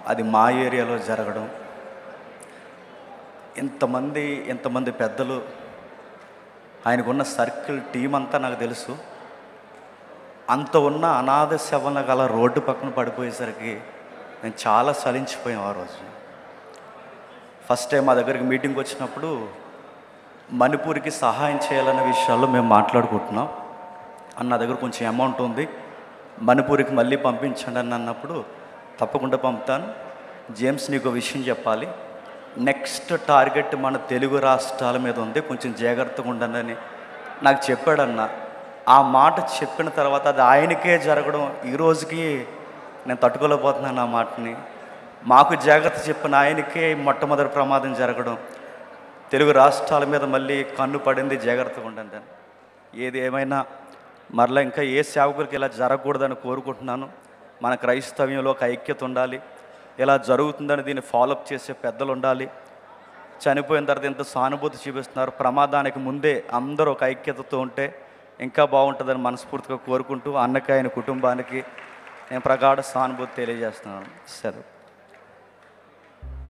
అది మా ఏరియాలో జరగడం, ఎంతమంది పెద్దలు, ఆయనకున్న సర్కిల్ టీం అంతా నాకు తెలుసు. అంత ఉన్న అనాథ శవం గల రోడ్డు పక్కన పడిపోయేసరికి నేను చాలా చలించిపోయాం ఆ రోజు. ఫస్ట్ టైం మా దగ్గరికి మీటింగ్కి వచ్చినప్పుడు మణిపూర్కి సహాయం చేయాలనే విషయాల్లో మేము మాట్లాడుకుంటున్నాం. అన్న దగ్గర కొంచెం అమౌంట్ ఉంది, మణిపూర్కి మళ్ళీ పంపించండి అని అన్నప్పుడు, తప్పకుండా పంపుతాను. జేమ్స్, నీకు విషయం చెప్పాలి, నెక్స్ట్ టార్గెట్ మన తెలుగు రాష్ట్రాల మీద ఉంది, కొంచెం జాగ్రత్తగా ఉండండి నాకు చెప్పాడన్న. ఆ మాట చెప్పిన తర్వాత అది ఆయనకే జరగడం, ఈ రోజుకి నేను తట్టుకోలేకపోతున్నాను ఆ మాటని. మాకు జాగ్రత్త చెప్పిన ఆయనకే మొట్టమొదటి ప్రమాదం జరగడం, తెలుగు రాష్ట్రాల మీద మళ్ళీ కన్ను పడింది, జాగ్రత్తగా ఉండండి అని. ఏది ఏమైనా మరలా ఇంకా ఏ సేవకులకి ఇలా జరగకూడదని కోరుకుంటున్నాను. మన క్రైస్తవ్యంలో ఒక ఐక్యత ఉండాలి. ఇలా జరుగుతుందని దీన్ని ఫాలోఅప్ చేసే పెద్దలు ఉండాలి. చనిపోయిన తర్వాత ఎంత సానుభూతి చూపిస్తున్నారు, ప్రమాదానికి ముందే అందరూ ఒక ఐక్యతతో ఉంటే ఇంకా బాగుంటుందని మనస్ఫూర్తిగా కోరుకుంటూ అన్నకి, ఆయన కుటుంబానికి నేను ప్రగాఢ సానుభూతి తెలియజేస్తున్నాను. సరే.